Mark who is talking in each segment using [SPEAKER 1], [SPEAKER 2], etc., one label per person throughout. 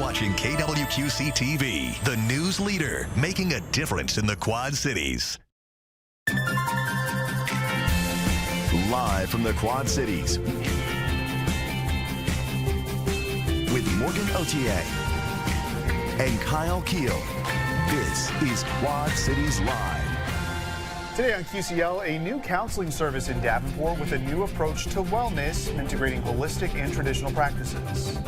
[SPEAKER 1] watching KWQC TV, the news leader, making a difference in the Quad Cities.
[SPEAKER 2] Live from the Quad Cities with Morgan Otier and Kyle Keel. This is Quad Cities Live.
[SPEAKER 3] Today on QCL, a new counseling service in Davenport with a new approach to wellness, integrating holistic and traditional practices.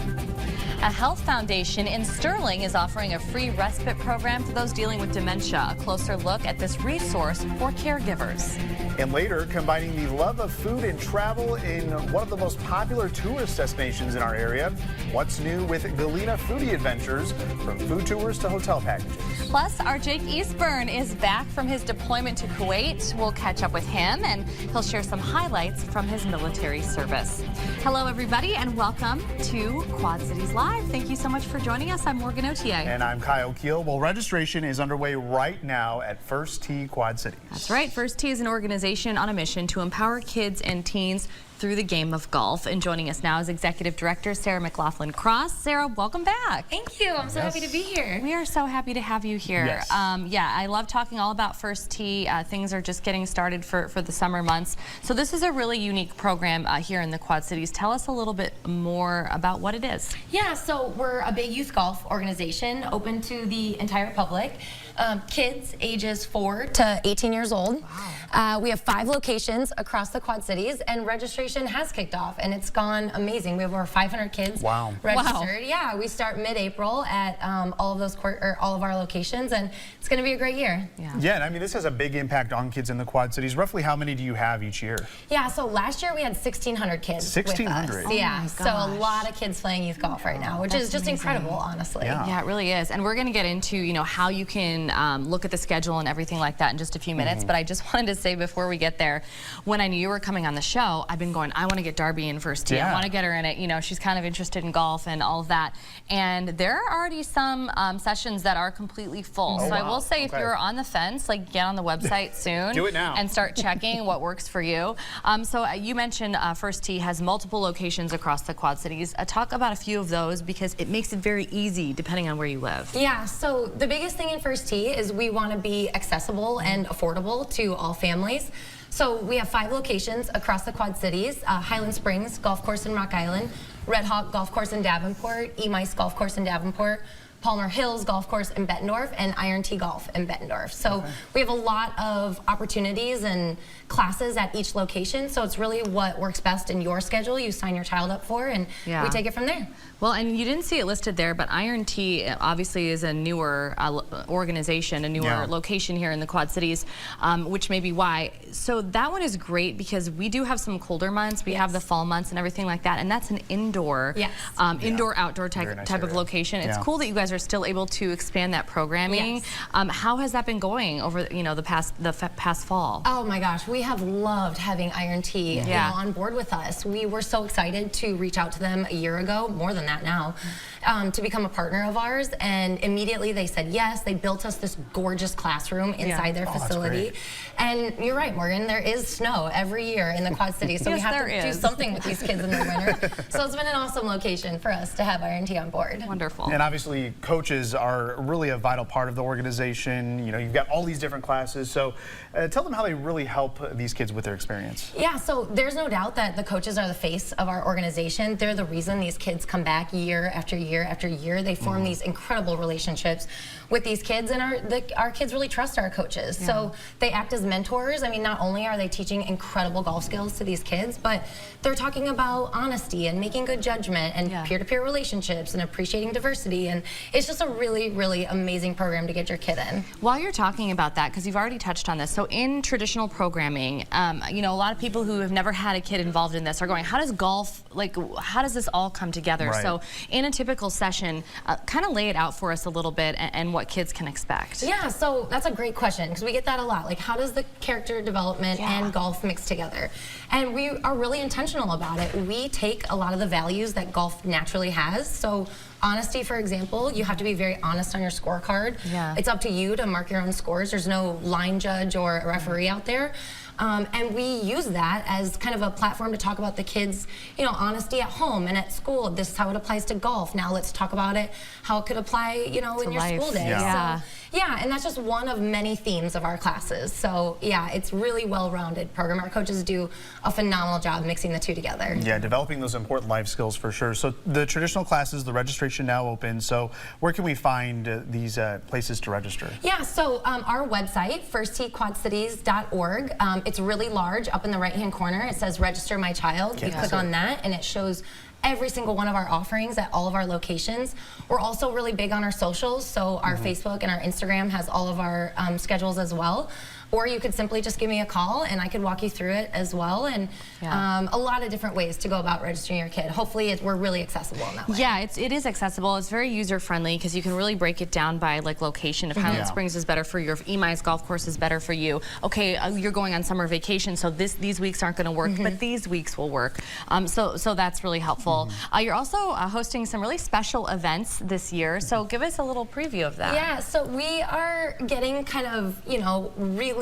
[SPEAKER 4] A health foundation in Sterling is offering a free respite program for those dealing with dementia. A closer look at this resource for caregivers.
[SPEAKER 3] And later, combining the love of food and travel in one of the most popular tourist destinations in our area. What's new with Galena Foodie Adventures, from food tours to hotel packages.
[SPEAKER 4] Plus, our Jake Eastburn is back from his deployment to Kuwait. We'll catch up with him, and he'll share some highlights from his military service. Hello, everybody, and welcome to Quad Cities Live. Thank you so much for joining us. I'm Morgan Otier.
[SPEAKER 3] And I'm Kyle Keel. Well, registration is underway right now at First Tee Quad Cities.
[SPEAKER 4] That's right. First Tee is an organization on a mission to empower kids and teens through the game of golf. And joining us now is Executive Director Sarah McLaughlin-Cross. Sarah, welcome back.
[SPEAKER 5] Thank you. I'm so happy to be here.
[SPEAKER 4] We are so happy to have you here.
[SPEAKER 3] Yes.
[SPEAKER 4] Yeah, I love talking all about First Tee. Things are just getting started for the summer months. So this is a really unique program here in the Quad Cities. Tell us a little bit more about what it is.
[SPEAKER 5] Yeah, so we're a big youth golf organization open to the entire public. Kids ages 4 to 18 years old. Wow. We have 5 locations across the Quad Cities, and registration has kicked off, and it's gone amazing. We have over 500 kids registered. Wow. Yeah, we start mid-April at all of our locations, and it's going to be a great year.
[SPEAKER 3] Yeah, and I mean, this has a big impact on kids in the Quad Cities. Roughly how many do you have each year?
[SPEAKER 5] Yeah, so last year we had 1,600 kids
[SPEAKER 3] 1,600?
[SPEAKER 5] with us. Yeah, so a lot of kids playing youth golf right now, which is just incredible, honestly.
[SPEAKER 4] Yeah, it really is. And we're going to get into, you know, how you can look at the schedule and everything like that in just a few minutes. But I just wanted to say before we get there, when I knew you were coming on the show, I've been going, I want to get Darby in First Tee. I want to get her in it. You know, she's kind of interested in golf and all of that. And there are already some sessions that are completely full. So I will say, if you're on the fence, like, get on the website soon.
[SPEAKER 3] Do it now.
[SPEAKER 4] And start checking what works for you. So you mentioned First Tee has multiple locations across the Quad Cities. Talk about a few of those, because it makes it very easy depending on where you live.
[SPEAKER 5] Yeah, so the biggest thing in First Tee is we want to be accessible and affordable to all families. So we have 5 locations across the Quad Cities: Highland Springs Golf Course in Rock Island, Red Hawk Golf Course in Davenport, E-Mice Golf Course in Davenport, Palmer Hills Golf Course in Bettendorf, and Iron Tee Golf in Bettendorf. So we have a lot of opportunities and classes at each location. So it's really what works best in your schedule. You sign your child up for, and we take it from there.
[SPEAKER 4] Well, and you didn't see it listed there, but Iron Tee obviously is a newer organization, a newer location here in the Quad Cities, which may be why. So that one is great, because we do have some colder months. We have the fall months and everything like that, and that's an indoor, indoor-outdoor type of location. It's cool that you guys are still able to expand that programming. How has that been going over, the past fall?
[SPEAKER 5] Oh my gosh, we have loved having Iron Tee on board with us. We were so excited to reach out to them a year ago, more than that now, to become a partner of ours, and immediately they said yes. They built us this gorgeous classroom inside their facility. And you're right, Morgan, there is snow every year in the Quad Cities, so we have to do something with these kids in the winter. So it's been an awesome location for us to have Iron Tee on board.
[SPEAKER 4] Wonderful.
[SPEAKER 3] And obviously coaches are really a vital part of the organization. You know, you've got all these different classes, so tell them how they really help these kids with their experience.
[SPEAKER 5] Yeah, so there's no doubt that the coaches are the face of our organization. They're the reason these kids come back year after year after year. They form these incredible relationships with these kids, and our kids really trust our coaches. So they act as mentors. I mean, not only are they teaching incredible golf skills to these kids, but they're talking about honesty and making good judgment and peer-to-peer relationships and appreciating diversity, and it's just a really, really amazing program to get your kid in.
[SPEAKER 4] While you're talking about that, because you've already touched on this, so in traditional programming, you know, a lot of people who have never had a kid involved in this are going, how does golf, like, how does this all come together? So in a typical session, kind of lay it out for us a little bit, and what kids can expect.
[SPEAKER 5] Yeah, so that's a great question, because we get that a lot. Like, how does the character development and golf mix together? And we are really intentional about it. We take a lot of the values that golf naturally has. So honesty, for example, you have to be very honest on your scorecard. It's up to you to mark your own scores. There's no line judge or a referee out there. And we use that as kind of a platform to talk about the kids, you know, honesty at home and at school. This is how it applies to golf. Now let's talk about it, how it could apply, you know, in your school day.
[SPEAKER 3] Yeah.
[SPEAKER 5] So, yeah, and that's just one of many themes of our classes. So yeah, it's really well-rounded program. Our coaches do a phenomenal job mixing the two together.
[SPEAKER 3] Yeah, developing those important life skills for sure. So the traditional classes, the registration now open. So where can we find these places to register?
[SPEAKER 5] Yeah, so our website, firstteequadcities.org, it's really large. Up in the right-hand corner, it says Register My Child. You click on that, and it shows every single one of our offerings at all of our locations. We're also really big on our socials, so our Facebook and our Instagram has all of our schedules as well. Or you could simply just give me a call and I could walk you through it as well. And a lot of different ways to go about registering your kid. Hopefully we're really accessible in that way.
[SPEAKER 4] Yeah, it is accessible. It's very user friendly because you can really break it down by like location. If Highland Springs is better for you, if Emi's golf course is better for you. Okay, you're going on summer vacation, so these weeks aren't going to work, but these weeks will work. So that's really helpful. You're also hosting some really special events this year. So give us a little preview of that.
[SPEAKER 5] Yeah, so we are getting kind of, you know, really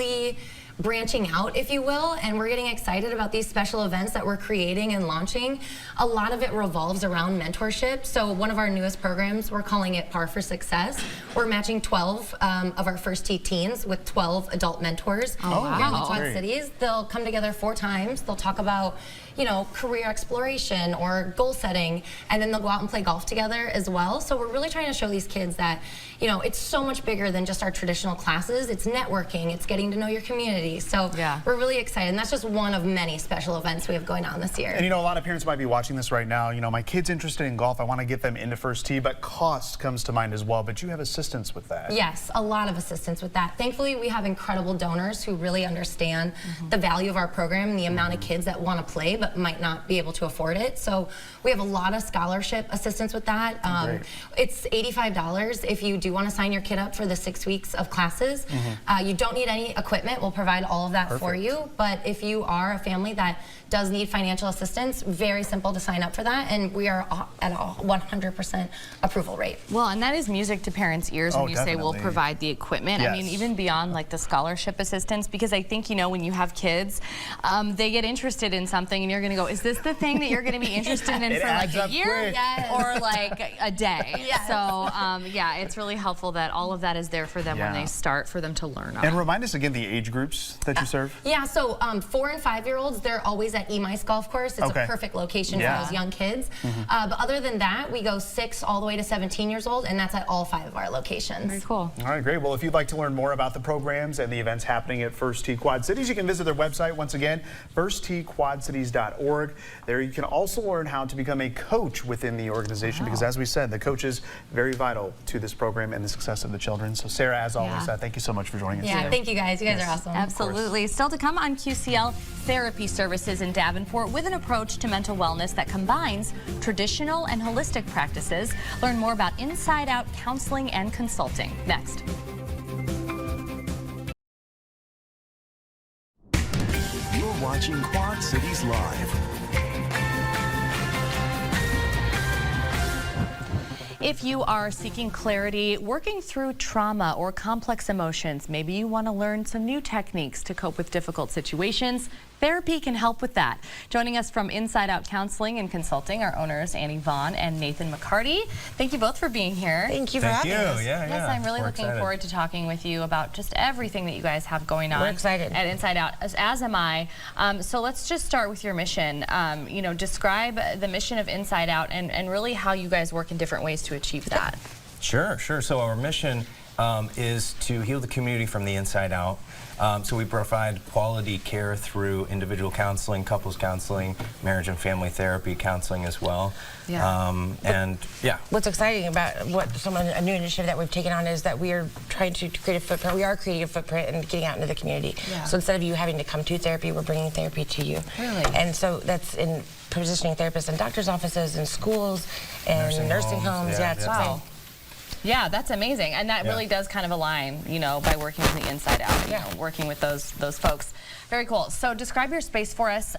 [SPEAKER 5] branching out, if you will, and we're getting excited about these special events that we're creating and launching. A lot of it revolves around mentorship. So one of our newest programs, we're calling it Par for Success. We're matching 12 of our first tee teens with 12 adult mentors here in the Quad Cities. They'll come together 4 times. They'll talk about, you know, career exploration or goal setting, and then they'll go out and play golf together as well. So we're really trying to show these kids that, you know, it's so much bigger than just our traditional classes. It's networking, it's getting to know your community. So we're really excited, and that's just one of many special events we have going on this year.
[SPEAKER 3] And you know, a lot of parents might be watching this right now. You know, my kid's interested in golf. I want to get them into First Tee, but cost comes to mind as well. But you have assistance with that.
[SPEAKER 5] Yes, a lot of assistance with that. Thankfully, we have incredible donors who really understand the value of our program and the amount of kids that want to play but might not be able to afford it. So we have a lot of scholarship assistance with that. It's $85 if you do want to sign your kid up for the 6 weeks of classes. You don't need any equipment. We'll provide all of that for you. But if you are a family that does need financial assistance, very simple to sign up for that, and we are at a 100% approval rate.
[SPEAKER 4] Well, and that is music to parents' ears when you say we'll provide the equipment. I mean, even beyond like the scholarship assistance, because I think, you know, when you have kids, they get interested in something and you're going to go, is this the thing that you're going to be interested in for like a year or like a day? So yeah, it's really helpful that all of that is there for them when they start, for them to learn on.
[SPEAKER 3] And remind us again the age groups that you serve.
[SPEAKER 5] Yeah, so 4 and 5-year-olds, they're always at Emi's golf course. It's a perfect location for those young kids. But other than that, we go 6 all the way to 17 years old, and that's at all 5 of our locations.
[SPEAKER 4] Very cool.
[SPEAKER 3] All right, great. Well, if you'd like to learn more about the programs and the events happening at First Tee Quad Cities, you can visit their website once again, firstteequadcities.org. There you can also learn how to become a coach within the organization, because as we said, the coach is very vital to this program and the success of the children. So Sarah, as always, thank you so much for joining us.
[SPEAKER 5] Yeah, thank you guys. You guys are awesome.
[SPEAKER 4] Absolutely. Still to come on QCL, therapy services in Davenport with an approach to mental wellness that combines traditional and holistic practices. Learn more about Inside Out counseling and consulting next.
[SPEAKER 2] You're watching Quad Cities Live.
[SPEAKER 4] If you are seeking clarity, working through trauma or complex emotions, maybe you want to learn some new techniques to cope with difficult situations, therapy can help with that. Joining us from Inside Out Counseling and Consulting, our owners Annie Vaughn and Nathan McCarty. Thank you both for being here.
[SPEAKER 6] Thank you for having us.
[SPEAKER 4] Yes, I'm really looking forward to talking with you about just everything that you guys have going on.
[SPEAKER 6] We're excited.
[SPEAKER 4] At Inside Out, as am I. So let's just start with your mission. You know, describe the mission of Inside Out and really how you guys work in different ways to achieve that.
[SPEAKER 7] Sure. So our mission is to heal the community from the inside out. So we provide quality care through individual counseling, couples counseling, marriage and family therapy counseling as well.
[SPEAKER 6] What's exciting about a new initiative that we've taken on is that we are trying to create a footprint. We are creating a footprint and getting out into the community. So instead of you having to come to therapy, we're bringing therapy to you.
[SPEAKER 4] Really?
[SPEAKER 6] And so that's in positioning therapists in doctors' offices, in schools, and nursing homes. Yeah, it's
[SPEAKER 4] wow. Yeah, that's amazing, and that really does kind of align, you know, by working from the inside out, you know, working with those folks. Very cool. So describe your space for us.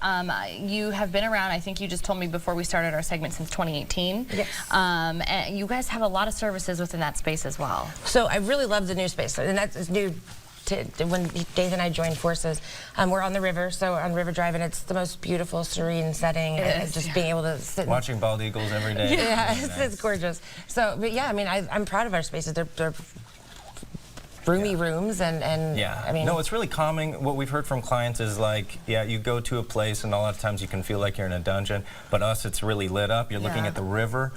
[SPEAKER 4] You have been around, I think you just told me before we started our segment, since 2018.
[SPEAKER 6] Yes.
[SPEAKER 4] And you guys have a lot of services within that space as well.
[SPEAKER 6] So I really love the new space, and that's new when Dave and I joined forces, we're on the river, so on River Drive, and it's the most beautiful, serene setting. And just being able to sit.
[SPEAKER 7] Watching bald eagles every day.
[SPEAKER 6] Yeah, it's gorgeous. So, but yeah, I mean, I'm proud of our spaces. They're roomy rooms, and
[SPEAKER 7] yeah,
[SPEAKER 6] I mean,
[SPEAKER 7] no, it's really calming. What we've heard from clients is like, yeah, you go to a place and a lot of times you can feel like you're in a dungeon, but us, it's really lit up. You're looking at the river.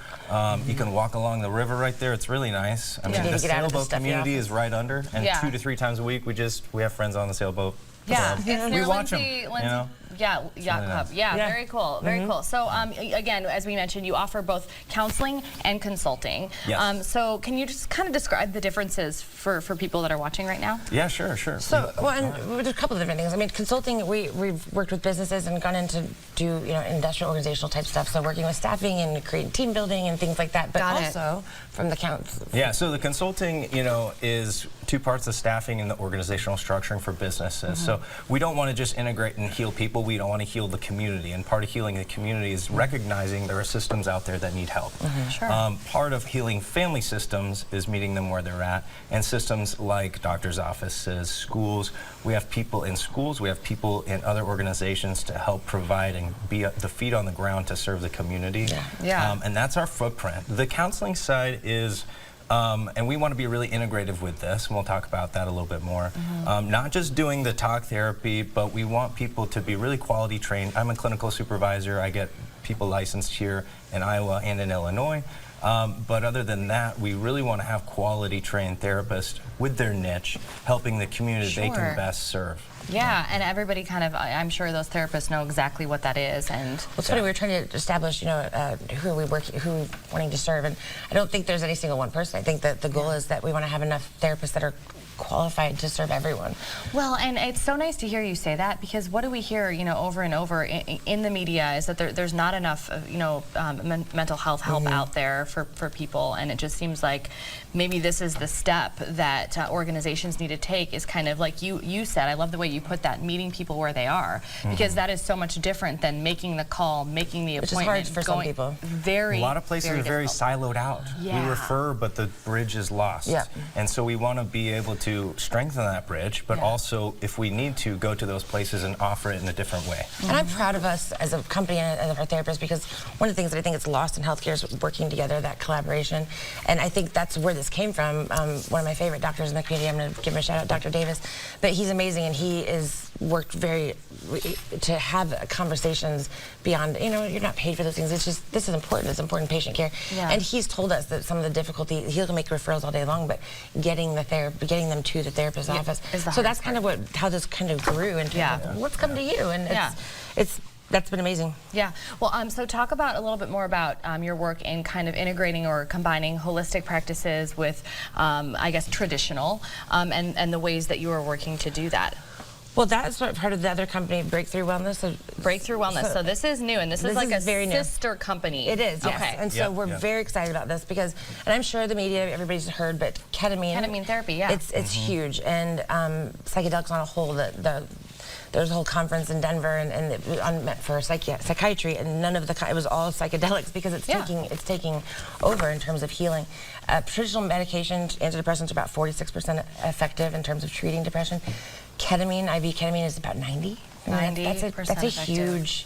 [SPEAKER 7] You can walk along the river right there. It's really nice. I mean, the sailboat community is right under, and 2 to 3 times a week we have friends on the sailboat.
[SPEAKER 4] Yeah,
[SPEAKER 7] we watch them. You know?
[SPEAKER 4] Yeah, yacht club. Yeah, very cool, very cool. So again, as we mentioned, you offer both counseling and consulting.
[SPEAKER 7] Yes.
[SPEAKER 4] So can you just kind of describe the differences for people that are watching right now?
[SPEAKER 7] Yeah, sure.
[SPEAKER 6] So, well, and there's a couple of different things. I mean, consulting, we've worked with businesses and gone into do industrial organizational type stuff. So working with staffing and creating team building and things like that. But also from the counts.
[SPEAKER 7] Yeah. So the consulting, is 2 parts: the staffing and the organizational structuring for businesses. So we don't want to just integrate and heal people. We don't want to heal the community. And part of healing the community is recognizing there are systems out there that need help.
[SPEAKER 4] Sure.
[SPEAKER 7] Part of healing family systems is meeting them where they're at. And systems like doctor's offices, schools. We have people in schools. We have people in other organizations to help provide and be the feet on the ground to serve the community.
[SPEAKER 4] Yeah.
[SPEAKER 7] And that's our footprint. The counseling side is and we want to be really integrative with this, and we'll talk about that a little bit more. Not just doing the talk therapy, but we want people to be really quality trained. I'm a clinical supervisor. I get people licensed here in Iowa and in Illinois. But other than that, we really want to have quality trained therapists with their niche, helping the community they can best serve.
[SPEAKER 4] Yeah, and everybody kind of, I'm sure those therapists know exactly what that is. And
[SPEAKER 6] well, it's funny, we were trying to establish, who are we wanting to serve, and I don't think there's any single one person. I think that the goal is that we want to have enough therapists that are qualified to serve everyone.
[SPEAKER 4] Well, and it's so nice to hear you say that, because what do we hear, over and over in the media is that there's not enough, mental health help out there for people, and it just seems like maybe this is the step that organizations need to take, is kind of like you said. I love the way you put that, meeting people where they are, because that is so much different than making the call, making the appointment.
[SPEAKER 6] Which is hard for some people.
[SPEAKER 4] A
[SPEAKER 7] lot of places are very siloed out.
[SPEAKER 4] Yeah.
[SPEAKER 7] We refer, but the bridge is lost.
[SPEAKER 6] Yeah.
[SPEAKER 7] And so we want to be able to strengthen that bridge, but also, if we need to, go to those places and offer it in a different way.
[SPEAKER 6] And I'm proud of us as a company and as our therapists, because one of the things that I think is lost in healthcare is working together, that collaboration. And I think that's where this came from. One of my favorite doctors in the community, I'm going to give him a shout out, Dr. Davis, but he's amazing, and he is worked to have conversations beyond, you're not paid for those things. It's just, this is important. It's important patient care. Yeah. And he's told us that some of the difficulty, he'll make referrals all day long, but getting them to the therapist's office. So that's kind of how this kind of grew into let's come to you. And that's been amazing.
[SPEAKER 4] Yeah. Well, so talk about a little bit more about your work in kind of integrating or combining holistic practices with, I guess, traditional, and the ways that you are working to do that.
[SPEAKER 6] Well, that's part of the other company, Breakthrough Wellness.
[SPEAKER 4] Breakthrough Wellness. So this is new, and this is like a sister company.
[SPEAKER 6] It is, yes.
[SPEAKER 4] Okay.
[SPEAKER 6] And so we're very excited about this because, and I'm sure the media, everybody's heard, but ketamine
[SPEAKER 4] therapy, yeah.
[SPEAKER 6] It's huge. And psychedelics on a whole, there's a whole conference in Denver and for psychiatry, and none of it was all psychedelics, because it's taking over in terms of healing. Traditional medication, antidepressants, are about 46% effective in terms of treating depression. Ketamine, IV ketamine, is about 90.
[SPEAKER 4] 90%.
[SPEAKER 6] That's a huge,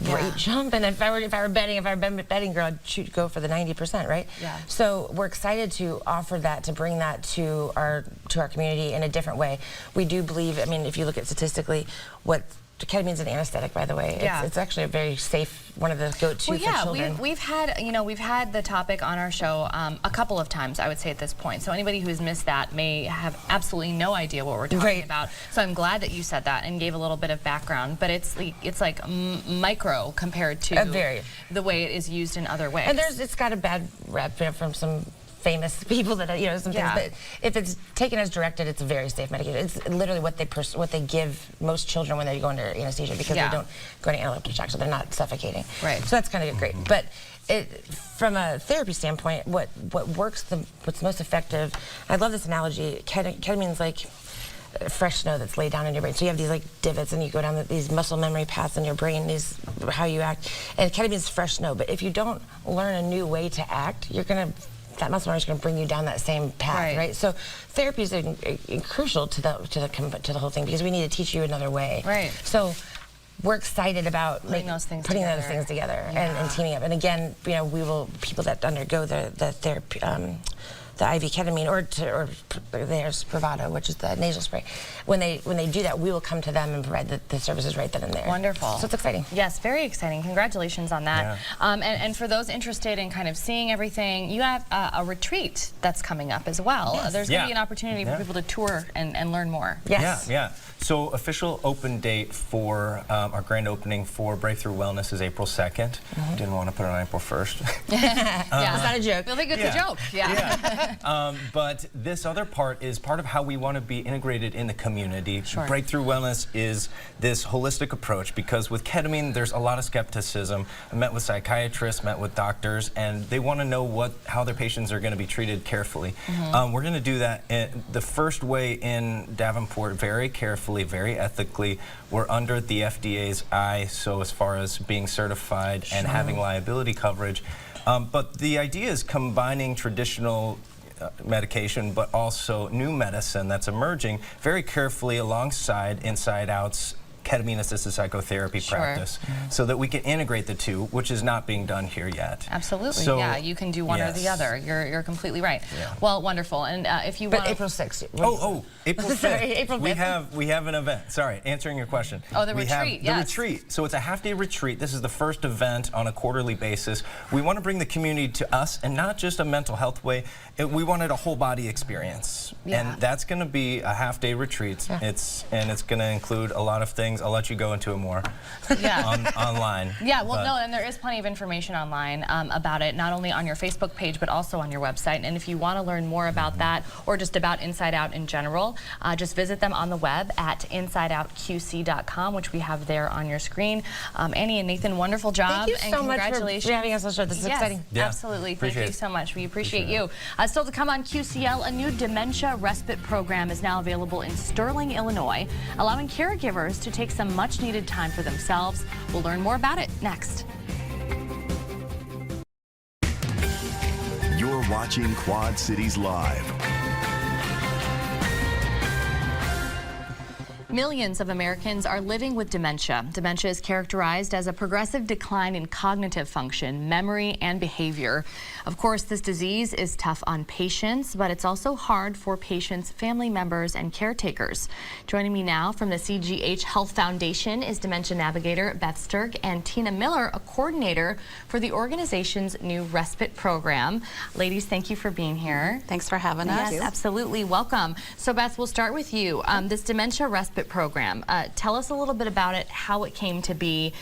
[SPEAKER 6] great jump. And if I were betting girl, I'd go for the 90%, right?
[SPEAKER 4] Yeah.
[SPEAKER 6] So we're excited to offer that, to bring that to our community in a different way. We do believe, I mean, if you look at statistically, ketamine is an anesthetic, by the way. It's actually a very safe, one of the go-to for children.
[SPEAKER 4] We've had the topic on our show a couple of times, I would say, at this point. So anybody who's missed that may have absolutely no idea what we're talking about. So I'm glad that you said that and gave a little bit of background. But it's like micro compared to the way it is used in other ways.
[SPEAKER 6] And it's got a bad rep from some famous people that some things, but if it's taken as directed, it's a very safe medication. It's literally what they give most children when they go under anesthesia, because they don't go into anaphylactic shock, so they're not suffocating.
[SPEAKER 4] Right.
[SPEAKER 6] So that's kind of great. But from a therapy standpoint, what works, what's most effective, I love this analogy. Ketamine's like fresh snow that's laid down in your brain. So you have these like divots, and you go down these muscle memory paths in your brain, how you act. And ketamine is fresh snow. But if you don't learn a new way to act, you're gonna that muscle memory is going to bring you down that same path, right? So therapy is crucial to the whole thing, because we need to teach you another way.
[SPEAKER 4] Right.
[SPEAKER 6] So we're excited about
[SPEAKER 4] putting those things
[SPEAKER 6] together and teaming up. And again, people that undergo the therapy, the IV ketamine, or there's Spravato, which is the nasal spray. When they do that, we will come to them and provide the services right then and there.
[SPEAKER 4] Wonderful.
[SPEAKER 6] So it's exciting.
[SPEAKER 4] Yes, very exciting. Congratulations on that. Yeah. And for those interested in kind of seeing everything, you have a retreat that's coming up as well.
[SPEAKER 6] Yes.
[SPEAKER 4] There's going to be an opportunity for people to tour and learn more.
[SPEAKER 6] Yes.
[SPEAKER 7] Yeah. So official open date for our grand opening for Breakthrough Wellness is April 2nd. Didn't want to put it on April 1st.
[SPEAKER 4] Yeah,
[SPEAKER 6] it's not a joke.
[SPEAKER 4] I think it's a joke.
[SPEAKER 7] But this other part is part of how we want to be integrated in the community.
[SPEAKER 4] Sure.
[SPEAKER 7] Breakthrough Wellness is this holistic approach, because with ketamine there's a lot of skepticism. I met with psychiatrists, met with doctors, and they want to know how their patients are going to be treated carefully. We're going to do that the first way in Davenport, very carefully, very ethically. We're under the FDA's eye, so as far as being certified and having liability coverage. But the idea is combining traditional medication, but also new medicine that's emerging very carefully alongside Inside Out's ketamine-assisted psychotherapy practice, so that we can integrate the two, which is not being done here yet.
[SPEAKER 4] Absolutely,
[SPEAKER 7] so,
[SPEAKER 4] yeah, you can do one or the other. You're completely right.
[SPEAKER 7] Yeah.
[SPEAKER 4] Well, wonderful. And if you want,
[SPEAKER 6] April 6th.
[SPEAKER 7] April 5th.
[SPEAKER 6] Sorry, April 5th.
[SPEAKER 7] We have an event. Sorry, answering your question.
[SPEAKER 4] Oh, the retreat.
[SPEAKER 7] The retreat. So it's a half-day retreat. This is the first event on a quarterly basis. We want to bring the community to us, and not just a mental health way. We wanted a whole body experience, and that's going to be a half-day retreat. It's going to include a lot of things. I'll let you go into it more online.
[SPEAKER 4] Yeah, well, no, and there is plenty of information online about it, not only on your Facebook page, but also on your website. And if you want to learn more about that, or just about Inside Out in general, just visit them on the web at insideoutqc.com, which we have there on your screen. Annie and Nathan, wonderful job.
[SPEAKER 6] Thank you so much for having us on the show. This is exciting.
[SPEAKER 4] Yeah, absolutely. Thank you so much. We appreciate you. Still to come on QCL, a new dementia respite program is now available in Sterling, Illinois, allowing caregivers to take some much-needed time for themselves. We'll learn more about it next.
[SPEAKER 2] You're watching Quad Cities Live.
[SPEAKER 4] Millions of Americans are living with dementia. Dementia is characterized as a progressive decline in cognitive function, memory, and behavior. Of course, this disease is tough on patients, but it's also hard for patients' family members and caretakers. Joining me now from the CGH Health Foundation is dementia navigator Beth Sturck and Tina Miller, a coordinator for the organization's new respite program. Ladies, thank you for being here.
[SPEAKER 8] Thanks for having us.
[SPEAKER 4] Yes, absolutely. Welcome. So, Beth, we'll start with you. This dementia respite program. Tell us a little bit about it, how it came to be.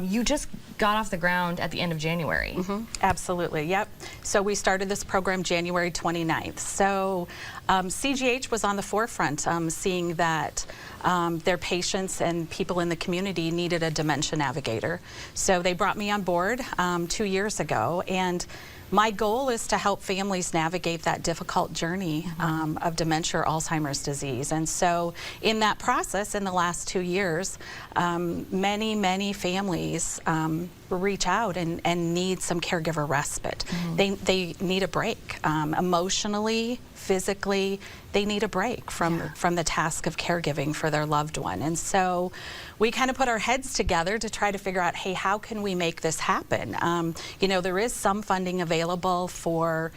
[SPEAKER 4] You just got off the ground at the end of January.
[SPEAKER 8] Absolutely, yep. So we started this program January 29th. So CGH was on the forefront, seeing that their patients and people in the community needed a dementia navigator. So they brought me on board 2 years ago, and my goal is to help families navigate that difficult journey of dementia or Alzheimer's disease. And so in that process, in the last 2 years, many families reach out and need some caregiver respite. They need a break, emotionally, physically. They need a break from the task of caregiving for their loved one. And so we kind of put our heads together to try to figure out, hey, how can we make this happen? You know, there is some funding available for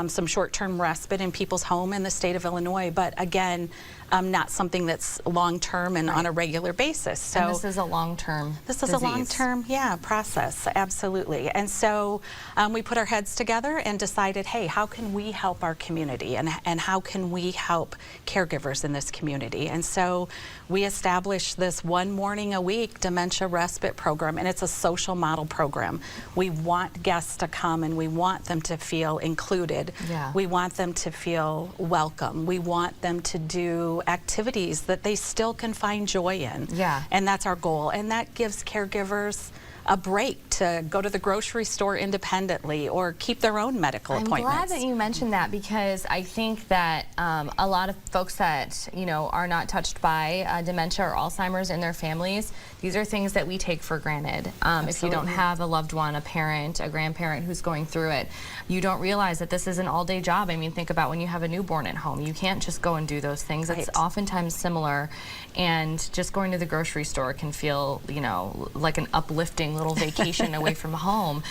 [SPEAKER 8] some short-term respite in people's home in the state of Illinois, but again, not something that's long-term and on a regular basis. So
[SPEAKER 4] and this is a long-term
[SPEAKER 8] This is a long-term, process, absolutely. And so we put our heads together and decided, hey, how can we help our community, and how can we help caregivers in this community? And so we established this 1 morning a week dementia respite program, and it's a social model program. We want guests to come and we want them to feel included. We want them to feel welcome. We want them to do activities that they still can find joy in. And that's our goal. And that gives caregivers a break to go to the grocery store independently or keep their own medical appointments.
[SPEAKER 4] I'm glad that you mentioned that, because I think that a lot of folks that, you know, are not touched by dementia or Alzheimer's in their families, these are things that we take for granted. If you don't have a loved one, a parent, a grandparent who's going through it, you don't realize that this is an all-day job. I mean, think about when you have a newborn at home. You can't just go and do those things. It's oftentimes similar, and just going to the grocery store can feel, you know, like an uplifting little vacation away from home.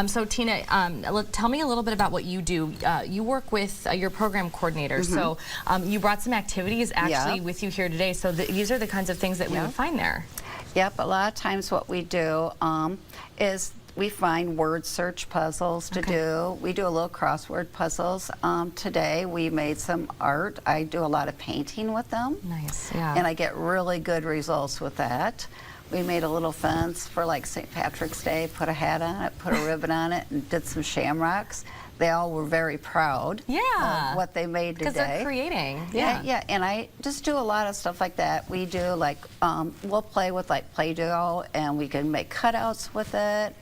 [SPEAKER 4] So Tina, tell me a little bit about what you do. You work with your program coordinator, so you brought some activities actually with you here today. So these are the kinds of things that we would find there.
[SPEAKER 9] Yep, a lot of times what we do is we find word search puzzles to do. We do a little crossword puzzles. Today we made some art. I do a lot of painting with them.
[SPEAKER 4] Nice, yeah.
[SPEAKER 9] And I get really good results with that. We made a little fence for like St. Patrick's Day, put a hat on it, put a ribbon on it, and did some shamrocks. They all were very proud of what they made today.
[SPEAKER 4] Because they're creating.
[SPEAKER 9] Yeah, and I just do a lot of stuff like that. We do like, we'll play with like Play-Doh, and we can make cutouts with it.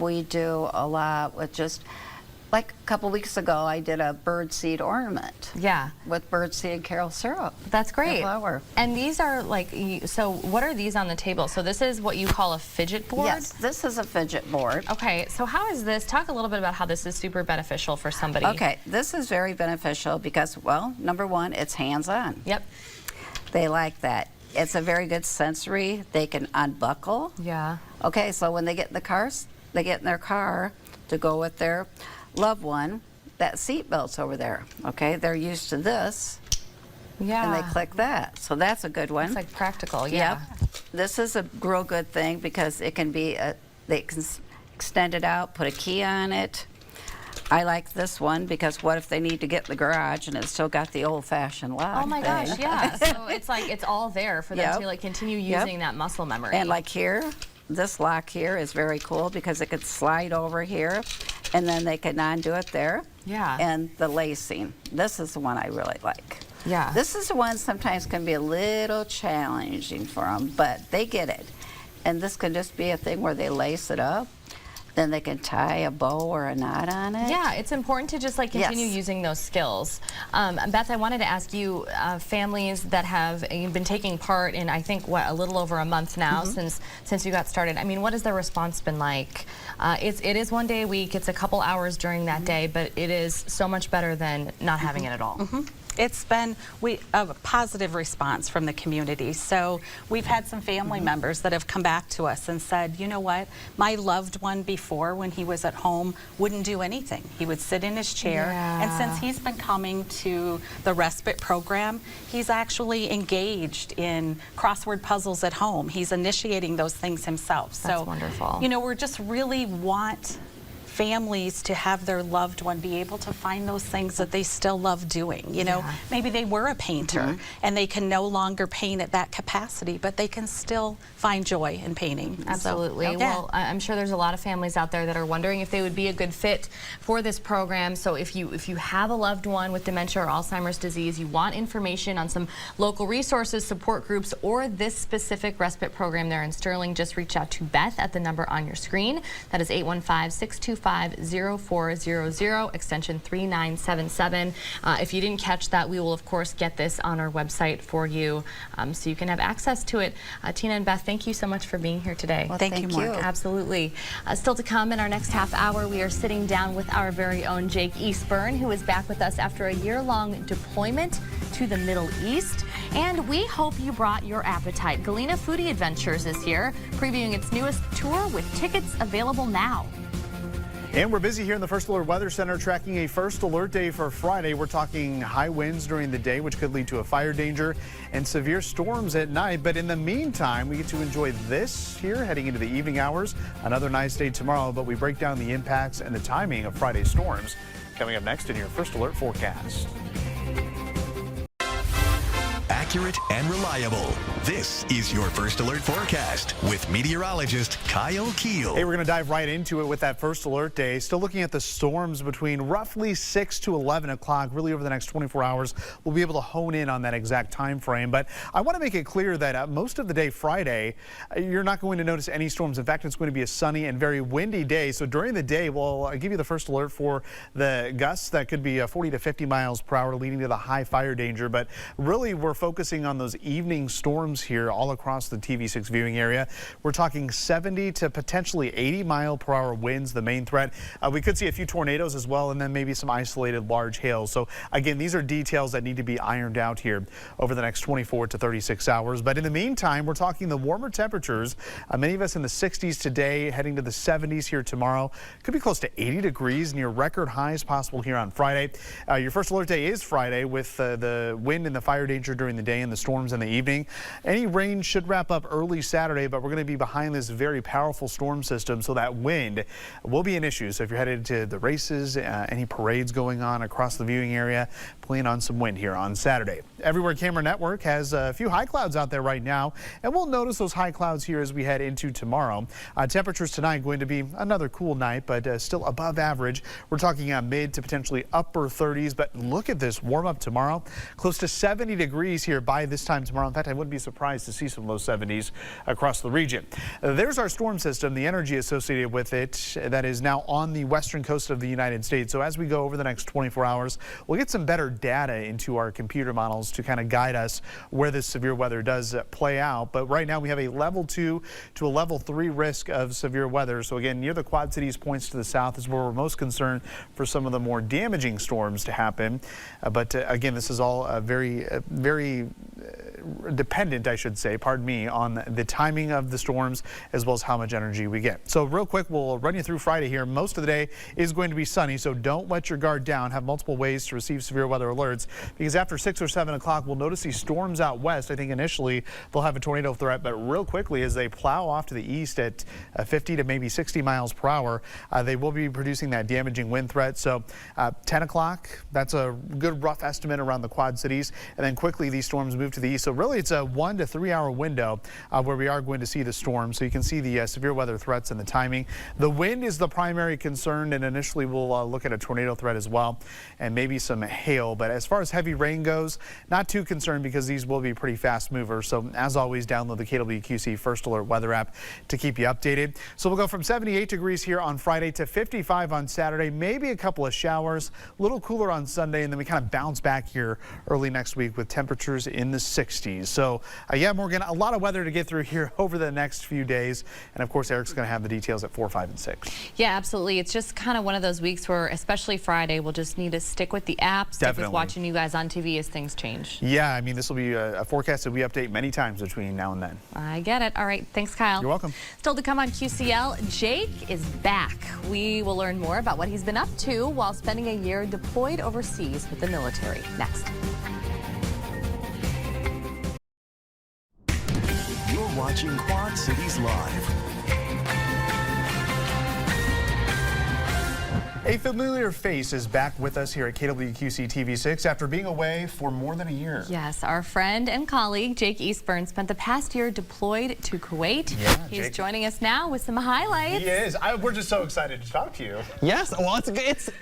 [SPEAKER 9] We do a lot with just, like a couple weeks ago, I did a birdseed ornament.
[SPEAKER 4] Yeah.
[SPEAKER 9] With birdseed and Carol syrup.
[SPEAKER 4] That's great.
[SPEAKER 9] Flower.
[SPEAKER 4] And these are like, so what are these on the table? So this is what you call a fidget board?
[SPEAKER 9] Yes, this is a fidget board.
[SPEAKER 4] Okay, so how is this? Talk a little bit about how this is super beneficial for somebody.
[SPEAKER 9] Okay, this is very beneficial because, well, number one, it's hands-on.
[SPEAKER 4] Yep.
[SPEAKER 9] They like that. It's a very good sensory. They can unbuckle.
[SPEAKER 4] Yeah.
[SPEAKER 9] Okay, so when they get in the cars, they get in their car to go with their loved one. That seat belt's over there. Okay, they're used to this.
[SPEAKER 4] Yeah.
[SPEAKER 9] And they click that. So that's a good one.
[SPEAKER 4] It's like practical, yeah.
[SPEAKER 9] Yep. This is a real good thing because it can be, they can extend it out, put a key on it. I like this one because what if they need to get in the garage and it's still got the old-fashioned lock?
[SPEAKER 4] Oh my gosh, yeah. So it's like it's all there for them to like continue using that muscle memory.
[SPEAKER 9] And like here, this lock here is very cool because it could slide over here and then they can undo it there.
[SPEAKER 4] Yeah.
[SPEAKER 9] And the lacing. This is the one I really like.
[SPEAKER 4] Yeah.
[SPEAKER 9] This is the one sometimes can be a little challenging for them, but they get it. And this can just be a thing where they lace it up. Then they can tie a bow or a knot on it.
[SPEAKER 4] Yeah, it's important to just like continue using those skills. Beth, I wanted to ask you, families that have been taking part in, I think, what, a little over a month now since you got started. I mean, what has their response been like? It is one day a week. It's a couple hours during that day, but it is so much better than not having it at all.
[SPEAKER 8] It's been a positive response from the community. So we've had some family members that have come back to us and said, you know what, my loved one before when he was at home wouldn't do anything. He would sit in his chair. And since he's been coming to the respite program, he's actually engaged in crossword puzzles at home. He's initiating those things himself.
[SPEAKER 4] That's wonderful.
[SPEAKER 8] You know, we're just really want families to have their loved one be able to find those things that they still love doing. You know, maybe they were a painter and they can no longer paint at that capacity, but they can still find joy in painting.
[SPEAKER 4] Absolutely.
[SPEAKER 8] So,
[SPEAKER 4] well, I'm sure there's a lot of families out there that are wondering if they would be a good fit for this program. So if you have a loved one with dementia or Alzheimer's disease, you want information on some local resources, support groups, or this specific respite program there in Sterling, just reach out to Beth at the number on your screen. That is 815-625-0400, extension 3977. If you didn't catch that, we will of course get this on our website for you so you can have access to it. Tina and Beth, thank you so much for being here today.
[SPEAKER 9] Well, thank you, Mark.
[SPEAKER 4] Absolutely. Still to come in our next half hour, we are sitting down with our very own Jake Eastburn, who is back with us after a year-long deployment to the Middle East. And we hope you brought your appetite. Galena Foodie Adventures is here, previewing its newest tour with tickets available now.
[SPEAKER 3] And we're busy here in the First Alert Weather Center tracking a first alert day for Friday. We're talking high winds during the day, which could lead to a fire danger and severe storms at night. But in the meantime, we get to enjoy this here heading into the evening hours. Another nice day tomorrow, but we break down the impacts and the timing of Friday's storms coming up next in your First Alert forecast.
[SPEAKER 1] accurate and reliable. This is your First Alert forecast with meteorologist Kyle Keel.
[SPEAKER 3] Hey, we're going to dive right into it with that First Alert Day. Still looking at the storms between roughly 6 to 11 o'clock. Really over the next 24 hours, we'll be able to hone in on that exact time frame. But I want to make it clear that most of the day Friday, you're not going to notice any storms. In fact, it's going to be a sunny and very windy day. So during the day, we'll give you the first alert for the gusts that could be 40 to 50 miles per hour, leading to the high fire danger. But really, we're focusing on those evening storms here all across the TV6 viewing area. We're talking 70 to potentially 80 mile per hour winds, the main threat. We could see a few tornadoes as well, and then maybe some isolated large hail. So again, these are details that need to be ironed out here over the next 24 to 36 hours. But in the meantime, we're talking the warmer temperatures. Many of us in the 60s today, heading to the 70s here tomorrow. Could be close to 80 degrees, near record highs possible here on Friday. Your first alert day is Friday with the wind and the fire danger during the day and the storms in the evening. Any rain should wrap up early Saturday, but we're going to be behind this very powerful storm system, so that wind will be an issue. So if you're headed to the races, any parades going on across the viewing area, plan on some wind here on Saturday. Everywhere Camera Network has a few high clouds out there right now, and we'll notice those high clouds here as we head into tomorrow. Temperatures tonight going to be another cool night, but still above average. We're talking mid to potentially upper 30s, but look at this warm up tomorrow. Close to 70 degrees here by this time tomorrow. In fact, I wouldn't be surprised to see some low 70s across the region. There's our storm system, the energy associated with it that is now on the western coast of the United States. So as we go over the next 24 hours, we'll get some better data into our computer models to kind of guide us where this severe weather does play out. But right now we have a level 2 to a level 3 risk of severe weather. So again, near the Quad Cities, points to the south is where we're most concerned for some of the more damaging storms to happen. But again, this is all very dependent, I should say, pardon me, on the timing of the storms as well as how much energy we get. So real quick, we'll run you through Friday here. Most of the day is going to be sunny, so don't let your guard down. Have multiple ways to receive severe weather alerts, because after 6 or 7 o'clock, we'll notice these storms out west. I think initially they'll have a tornado threat, but real quickly as they plow off to the east at 50 to maybe 60 miles per hour, they will be producing that damaging wind threat. So 10 o'clock, that's a good rough estimate around the Quad Cities, and then quickly these storms move to the east. So really it's a 1 to 3 hour window where we are going to see the storm. So you can see the severe weather threats and the timing. The wind is the primary concern, and initially we'll look at a tornado threat as well and maybe some hail. But as far as heavy rain goes, not too concerned because these will be pretty fast movers. So as always, download the KWQC First Alert weather app to keep you updated. So we'll go from 78 degrees here on Friday to 55 on Saturday, maybe a couple of showers, a little cooler on Sunday, and then we kind of bounce back here early next week with temperatures in the 60s. So yeah, Morgan, a lot of weather to get through here over the next few days. And of course, Eric's going to have the details at 4, 5, and 6.
[SPEAKER 4] Yeah, absolutely. It's just kind of one of those weeks where, especially Friday, we'll just need to stick with the app, stick with watching you guys on TV as things change.
[SPEAKER 3] Yeah, I mean, this will be a forecast that we update many times between now and then.
[SPEAKER 4] I get it. All right. Thanks, Kyle.
[SPEAKER 3] You're welcome.
[SPEAKER 4] Still to come on QCL, Jake is back. We will learn more about what he's been up to while spending a year deployed overseas with the military. Next.
[SPEAKER 2] You're watching Quad Cities Live.
[SPEAKER 3] A familiar face is back with us here at KWQC TV6 after being away for more than a year.
[SPEAKER 4] Yes, our friend and colleague Jake Eastburn spent the past year deployed to Kuwait.
[SPEAKER 3] Yeah,
[SPEAKER 4] he's
[SPEAKER 3] Jake.
[SPEAKER 4] Joining us now with some highlights.
[SPEAKER 3] He is. We're just so excited to talk to you.
[SPEAKER 10] Yes, well,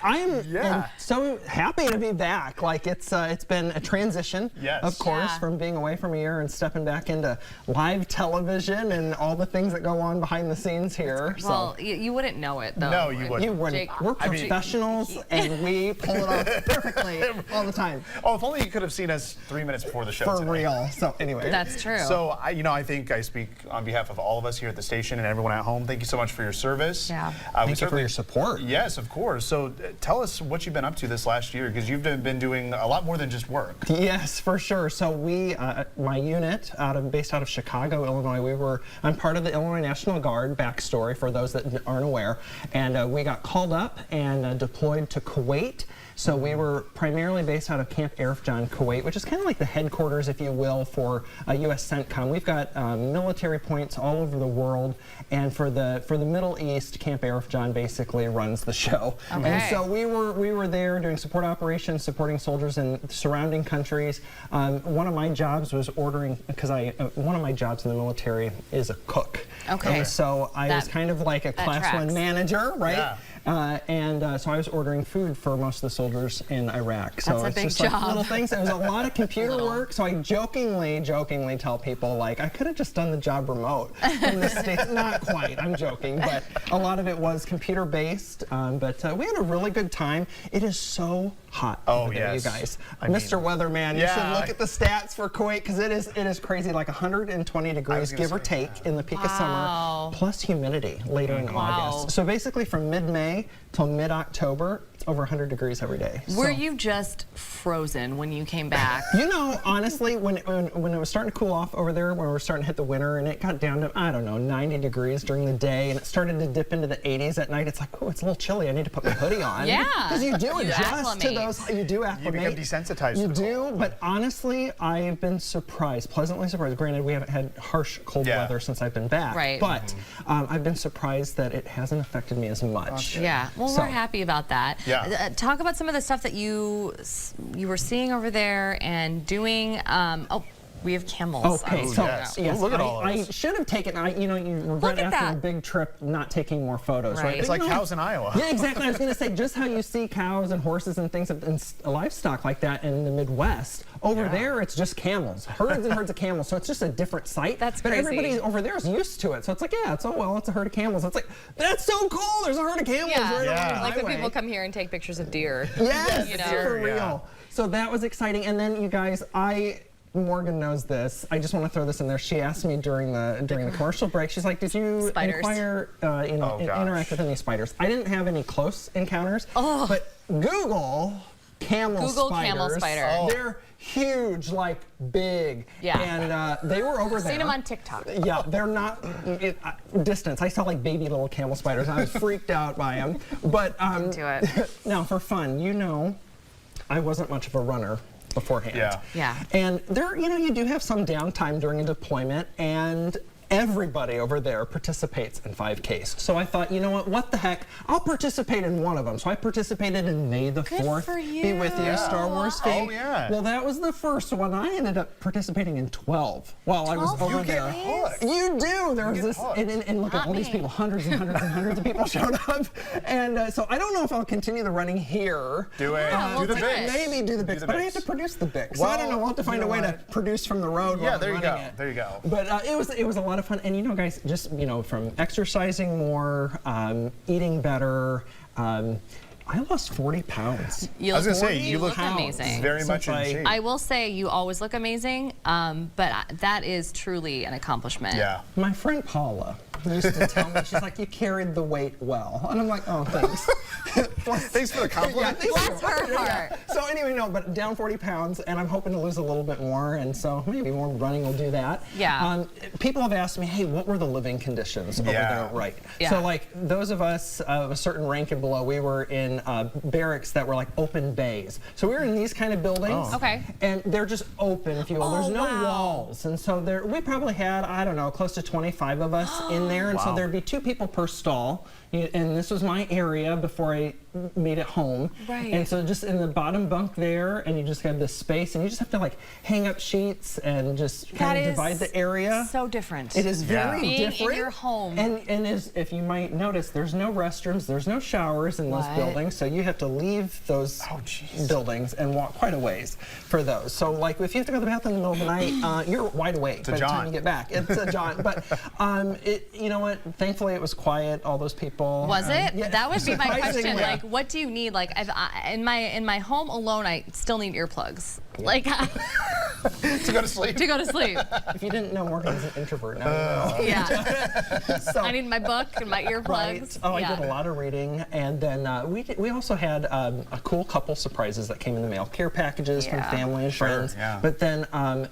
[SPEAKER 10] I am so happy to be back. Like it's been a transition, of course, from being away from a year and stepping back into live television and all the things that go on behind the scenes here.
[SPEAKER 4] Well, you wouldn't know it though.
[SPEAKER 3] No, you wouldn't.
[SPEAKER 10] You wouldn't.
[SPEAKER 4] Jake,
[SPEAKER 10] we're professionals and we pull it off perfectly all the time.
[SPEAKER 3] Oh, if only you could have seen us 3 minutes before the show.
[SPEAKER 10] For
[SPEAKER 3] today.
[SPEAKER 10] real. So anyway.
[SPEAKER 4] That's true.
[SPEAKER 3] So I think I speak on behalf of all of us here at the station and everyone at home. Thank you so much for your service.
[SPEAKER 4] Yeah.
[SPEAKER 10] Thank you for your support.
[SPEAKER 3] Yes, of course. So tell us what you've been up to this last year, because you've been doing a lot more than just work.
[SPEAKER 10] Yes, for sure. So my unit based out of Chicago, Illinois, I'm part of the Illinois National Guard, backstory for those that aren't aware, and we got called up and deployed to Kuwait So we were primarily based out of Camp Arif Jan, Kuwait, which is kind of like the headquarters, if you will, for U.S. CENTCOM. We've got military points all over the world, and for the Middle East, Camp Arif Jan basically runs the show.
[SPEAKER 4] Okay.
[SPEAKER 10] And so we were there doing support operations, supporting soldiers in surrounding countries. One of my jobs was ordering, because one of my jobs in the military is a cook.
[SPEAKER 4] Okay.
[SPEAKER 10] And so I was kind of like a class 1 manager, right?
[SPEAKER 3] Yeah.
[SPEAKER 10] So I was ordering food for most of the soldiers in Iraq. So
[SPEAKER 4] That's a
[SPEAKER 10] it's
[SPEAKER 4] big
[SPEAKER 10] just
[SPEAKER 4] job.
[SPEAKER 10] like little things. It was a lot of computer work. So I jokingly tell people, like, I could have just done the job remote from the States. Not quite, I'm joking, but a lot of it was computer based. But we had a really good time. It is so hot over there, you guys. Mr. Weatherman, you should look at the stats for Kuwait, because it is crazy, like 120 degrees, give or take, in the peak of summer, plus humidity later in August. So basically from mid-May till mid-October, it's over 100 degrees every day.
[SPEAKER 4] Were you just frozen when you came back?
[SPEAKER 10] You know, honestly, when it was starting to cool off over there, when we were starting to hit the winter, and it got down to, I don't know, 90 degrees during the day, and it started to dip into the 80s at night, it's like, oh, it's a little chilly. I need to put my hoodie on.
[SPEAKER 4] Yeah.
[SPEAKER 10] Because you do adjust to those. You do acclimate.
[SPEAKER 3] You become desensitized.
[SPEAKER 10] You do, but honestly, I've been surprised, pleasantly surprised. Granted, we haven't had harsh cold weather since I've been back.
[SPEAKER 4] Right.
[SPEAKER 10] But I've been surprised that it hasn't affected me as much.
[SPEAKER 4] Yeah. Well, we're happy about that.
[SPEAKER 3] Yeah.
[SPEAKER 4] Talk about some of the stuff that you were seeing over there and doing. We have camels.
[SPEAKER 10] Okay, so yes,
[SPEAKER 3] look at all of
[SPEAKER 10] I
[SPEAKER 3] this.
[SPEAKER 10] should have taken. You know, you regret after a big trip not taking more photos, right?
[SPEAKER 3] It's like cows in Iowa.
[SPEAKER 10] Yeah, exactly. I was going to say, just how you see cows and horses and things and livestock like that in the Midwest. Over there, it's just camels, herds and herds of camels. So it's just a different sight.
[SPEAKER 4] That's
[SPEAKER 10] but
[SPEAKER 4] crazy.
[SPEAKER 10] Everybody over there is used to it. So it's like, yeah, it's a herd of camels. It's like, that's so cool. There's a herd of camels right over the
[SPEAKER 4] Like when
[SPEAKER 10] highway.
[SPEAKER 4] people come here and take pictures of deer.
[SPEAKER 10] Yes,
[SPEAKER 4] you know?
[SPEAKER 10] for real. So that was exciting. And then you guys, Morgan knows this. I just want to throw this in there. She asked me during the commercial break. She's like, "Did you interact with any spiders?" I didn't have any close encounters, but Google camel spiders. They're huge, like big.
[SPEAKER 4] Yeah.
[SPEAKER 10] And they were over there.
[SPEAKER 4] Seen them on TikTok.
[SPEAKER 10] Yeah, they're not distance. I saw like baby little camel spiders. I was freaked out by them. But
[SPEAKER 4] do it.
[SPEAKER 10] Now, for fun, you know, I wasn't much of a runner beforehand.
[SPEAKER 4] Yeah.
[SPEAKER 10] And there, you know, you do have some downtime during a deployment, and everybody over there participates in 5Ks. So I thought, you know what the heck, I'll participate in one of them. So I participated in May the 4th Be With You, Star Wars theme.
[SPEAKER 3] Oh, yeah.
[SPEAKER 10] Well, that was the first one. I ended up participating in 12 while I was over there. You do. There was this, and look at all these people, hundreds and hundreds and hundreds of people showed up. And so I don't know if I'll continue the running here.
[SPEAKER 3] Do it. Do the Bix.
[SPEAKER 10] Maybe do the Bix, but I have to produce the Bix. So I don't know. We'll have to find a way to produce from the road.
[SPEAKER 3] Yeah,
[SPEAKER 10] while
[SPEAKER 3] there
[SPEAKER 10] I'm
[SPEAKER 3] you go.
[SPEAKER 10] running it.
[SPEAKER 3] There you go.
[SPEAKER 10] But it was a lot of fun. And you know, guys, just from exercising more, eating better. I lost 40 pounds.
[SPEAKER 4] I
[SPEAKER 3] was going to say, you look
[SPEAKER 4] amazing.
[SPEAKER 3] Very much in shape.
[SPEAKER 4] I will say you always look amazing, but that is truly an accomplishment.
[SPEAKER 3] Yeah.
[SPEAKER 10] My friend Paula used to tell me, she's like, you carried the weight well. And I'm like, oh, thanks.
[SPEAKER 3] Thanks for the compliment.
[SPEAKER 4] Bless her heart.
[SPEAKER 10] So anyway, no, but down 40 pounds, and I'm hoping to lose a little bit more, and so maybe more running will do that.
[SPEAKER 4] Yeah.
[SPEAKER 10] People have asked me, hey, what were the living conditions over there? Right.
[SPEAKER 4] Yeah.
[SPEAKER 10] So like those of us of a certain rank and below, we were in barracks that were like open bays. So we were in these kind of buildings.
[SPEAKER 4] Okay.
[SPEAKER 10] And they're just open, if you will. There's no walls. And so we probably had, I don't know, close to 25 of us in there. And so there'd be 2 people per stall. And this was my area before I made it home.
[SPEAKER 4] Right.
[SPEAKER 10] And so just in the bottom bunk there, and you just have this space, and you just have to like hang up sheets and just kind of divide the area.
[SPEAKER 4] So different.
[SPEAKER 10] It is very different.
[SPEAKER 4] Being in your home.
[SPEAKER 10] And if you might notice, there's no restrooms, there's no showers in those buildings, so you have to leave those buildings and walk quite a ways for those. So like if you have to go to the bathroom in the middle of the night, you're wide awake by the time you get back. It's a jaunt. But you know what? Thankfully it was quiet. All those people.
[SPEAKER 4] Was it?
[SPEAKER 10] Yeah,
[SPEAKER 4] that would be my question.
[SPEAKER 10] yeah.
[SPEAKER 4] Like, what do you need? Like, in my home alone, I still need earplugs. Like,
[SPEAKER 3] To go to sleep?
[SPEAKER 4] To go to sleep.
[SPEAKER 10] If you didn't know, Morgan's an introvert. Now you know.
[SPEAKER 4] Yeah.
[SPEAKER 10] So,
[SPEAKER 4] I need my book and my earplugs.
[SPEAKER 10] right. Oh,
[SPEAKER 4] Yeah.
[SPEAKER 10] I did a lot of reading, and then we also had a cool couple surprises that came in the mail. Care packages from family and friends.
[SPEAKER 3] Yeah.
[SPEAKER 10] But then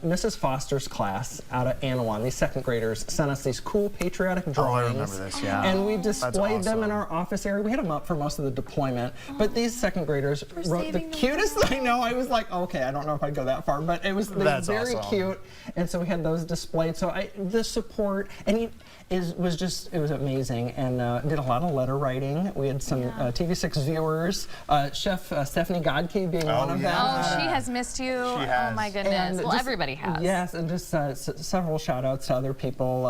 [SPEAKER 10] Mrs. Foster's class out of Anawan, these second graders, sent us these cool patriotic drawings.
[SPEAKER 3] I remember this, yeah.
[SPEAKER 10] And we displayed them in
[SPEAKER 3] awesome.
[SPEAKER 10] our office area. We had them up for most of the deployment, but these second graders wrote the cutest. I know. I was like, okay, I don't know if I'd go that far, but it was
[SPEAKER 3] That's
[SPEAKER 10] very
[SPEAKER 3] awesome.
[SPEAKER 10] cute, and so we had those displayed. So the support and it was amazing, and did a lot of letter writing. We had some TV6 viewers, Chef Stephanie Godke being one of them.
[SPEAKER 4] Oh, she has missed you.
[SPEAKER 3] She has.
[SPEAKER 4] Oh my goodness.
[SPEAKER 10] And
[SPEAKER 4] Well,
[SPEAKER 10] just-
[SPEAKER 4] everybody has.
[SPEAKER 10] Yes, and just several shout outs to other people,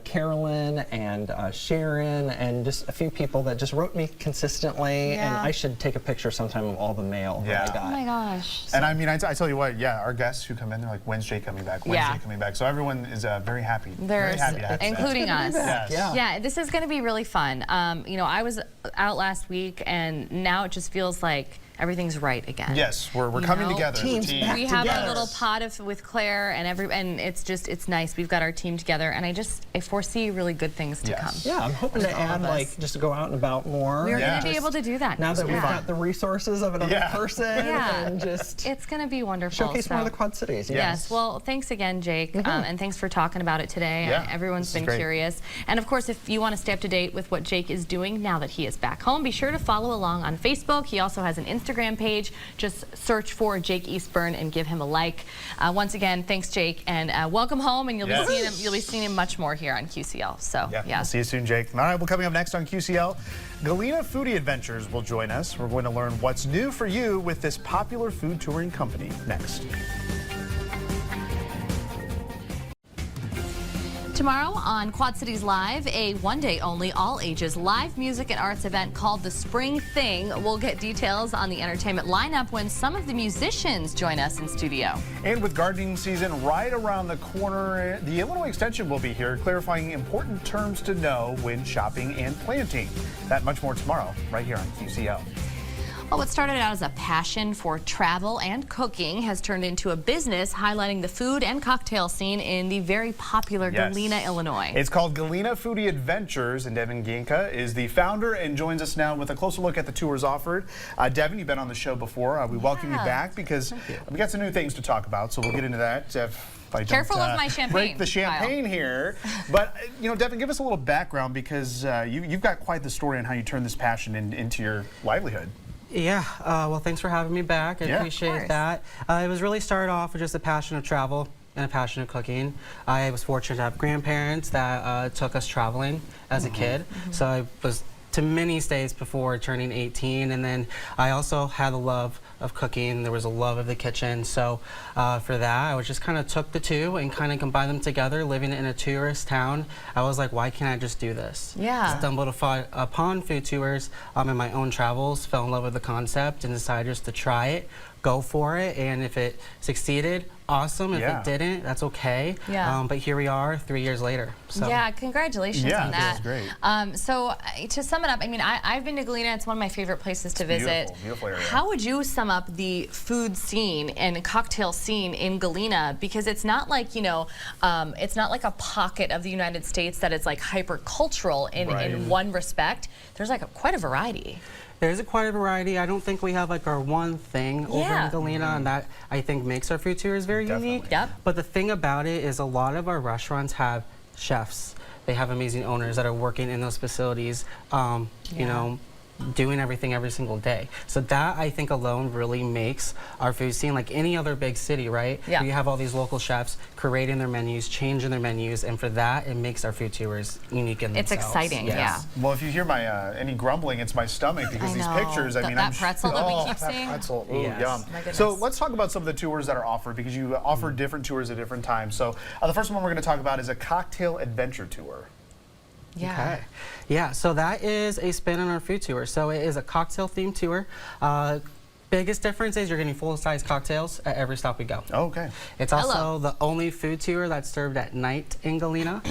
[SPEAKER 10] Carolyn and Sharon, and just a few people that just wrote me consistently. And
[SPEAKER 4] Yeah.
[SPEAKER 10] I should take a picture sometime of all the mail that I got.
[SPEAKER 4] Oh my gosh.
[SPEAKER 3] And I mean, I tell you what, yeah, our guests who come in, they're like, when's Jake coming back? When's
[SPEAKER 4] Yeah.
[SPEAKER 3] Jake coming back? So everyone is very happy.
[SPEAKER 4] There's,
[SPEAKER 3] very happy to have you back.
[SPEAKER 4] including us.
[SPEAKER 3] Yes.
[SPEAKER 10] Yeah.
[SPEAKER 4] This is going to be really fun. You know, I was out last week, and now it just feels like everything's right again.
[SPEAKER 3] Yes, we're
[SPEAKER 4] You
[SPEAKER 3] coming
[SPEAKER 4] know?
[SPEAKER 3] together. as a
[SPEAKER 10] Teams
[SPEAKER 3] team.
[SPEAKER 10] back
[SPEAKER 4] We have
[SPEAKER 10] together.
[SPEAKER 4] a little pot with Claire and it's nice. We've got our team together, and I foresee really good things to
[SPEAKER 3] Yes.
[SPEAKER 4] come.
[SPEAKER 10] Yeah, I'm hoping to
[SPEAKER 4] For all
[SPEAKER 10] add
[SPEAKER 4] of us.
[SPEAKER 10] like just to go out and about more.
[SPEAKER 4] We're
[SPEAKER 3] Yeah.
[SPEAKER 4] going to be able to do that.
[SPEAKER 10] Now that we've got the resources of another
[SPEAKER 3] Yeah.
[SPEAKER 10] person
[SPEAKER 4] Yeah.
[SPEAKER 10] and just
[SPEAKER 4] It's going to be wonderful.
[SPEAKER 10] showcase more of
[SPEAKER 4] so-
[SPEAKER 10] the Quad Cities.
[SPEAKER 4] Yes. Well, thanks again, Jake, and thanks for talking about it today.
[SPEAKER 3] Yeah,
[SPEAKER 4] Everyone's
[SPEAKER 3] this is
[SPEAKER 4] been
[SPEAKER 3] great.
[SPEAKER 4] curious. And of course, if you want to stay up to date with what Jake is doing now that he is back home, be sure to follow along on Facebook. He also has an Instagram page. Just search for Jake Eastburn and give him a like. Once again, thanks, Jake, and welcome home. And you'll
[SPEAKER 3] Yes.
[SPEAKER 4] be seeing him. You'll be seeing him much more here on QCL. So
[SPEAKER 3] Yeah, we'll see you soon, Jake. All right, well, coming up next on QCL, Galena Foodie Adventures will join us. We're going to learn what's new for you with this popular food touring company next.
[SPEAKER 4] Tomorrow on Quad Cities Live, a one-day only, all-ages live music and arts event called The Spring Thing. We'll get details on the entertainment lineup when some of the musicians join us in studio.
[SPEAKER 3] And with gardening season right around the corner, the Illinois Extension will be here clarifying important terms to know when shopping and planting. That much more tomorrow, right here on QCL.
[SPEAKER 4] Well, what started out as a passion for travel and cooking has turned into a business highlighting the food and cocktail scene in the very popular Galena, Illinois.
[SPEAKER 3] It's called Galena Foodie Adventures, and Devin Ginka is the founder and joins us now with a closer look at the tours offered. Devin, you've been on the show before. We welcome you back because we got some new things to talk about, so we'll get into that. If I
[SPEAKER 4] Careful
[SPEAKER 3] don't,
[SPEAKER 4] of my champagne.
[SPEAKER 3] break the champagne here. But, you know, Devin, give us a little background because you've got quite the story on how you turned this passion into your livelihood.
[SPEAKER 11] Yeah, well, thanks for having me back. I
[SPEAKER 3] Yeah.
[SPEAKER 11] appreciate that. It was really started off with just a passion of travel and a passion of cooking. I was fortunate to have grandparents that took us traveling as a kid. So I was to many states before turning 18, and then I also had a love of cooking. There was a love of the kitchen. So for that, I just kind of took the two and kind of combined them together. Living in a tourist town, I was like, why can't I just do this?
[SPEAKER 4] Yeah.
[SPEAKER 11] Stumbled upon food tours in my own travels, fell in love with the concept, and decided just to try it, go for it, and if it succeeded, awesome. If it didn't, that's okay.
[SPEAKER 4] Yeah.
[SPEAKER 11] But here we are 3 years later. So.
[SPEAKER 4] Yeah, congratulations on that.
[SPEAKER 3] That's great.
[SPEAKER 4] So to sum it up, I mean, I've been to Galena. It's one of my favorite places to visit.
[SPEAKER 3] Beautiful area.
[SPEAKER 4] How would you sum up the food scene and cocktail scene in Galena? Because it's not like, you know, it's not like a pocket of the United States that is like hyper cultural in one respect. There's like quite a variety.
[SPEAKER 11] There's quite a variety. I don't think we have like our one thing over in Galena, and that I think makes our food tours very unique.
[SPEAKER 4] Yep.
[SPEAKER 11] But the thing about it is a lot of our restaurants have chefs. They have amazing owners that are working in those facilities, you know, doing everything every single day. So that, I think, alone really makes our food scene like any other big city, right?
[SPEAKER 4] Yeah.
[SPEAKER 11] Where you have all these local chefs creating their menus, changing their menus, and for that, it makes our food tours unique in
[SPEAKER 4] It's
[SPEAKER 11] themselves.
[SPEAKER 4] exciting,
[SPEAKER 11] Yes.
[SPEAKER 3] Well, if you hear my any grumbling, it's my stomach because
[SPEAKER 4] I
[SPEAKER 3] these
[SPEAKER 4] know.
[SPEAKER 3] pictures. I mean,
[SPEAKER 4] That
[SPEAKER 3] I'm
[SPEAKER 4] pretzel that we keep
[SPEAKER 3] that
[SPEAKER 4] seeing?
[SPEAKER 3] Pretzel, ooh,
[SPEAKER 11] Yes.
[SPEAKER 3] yum.
[SPEAKER 4] My goodness.
[SPEAKER 3] So let's talk about some of the tours that are offered because you offer different tours at different times. So the first one we're going to talk about is a cocktail adventure tour.
[SPEAKER 4] Yeah.
[SPEAKER 11] Okay. Yeah, so that is a spin on our food tour. So it is a cocktail themed tour. Biggest difference is you're getting full-size cocktails at every stop we go.
[SPEAKER 3] Oh, okay.
[SPEAKER 11] It's also the only food tour that's served at night in Galena.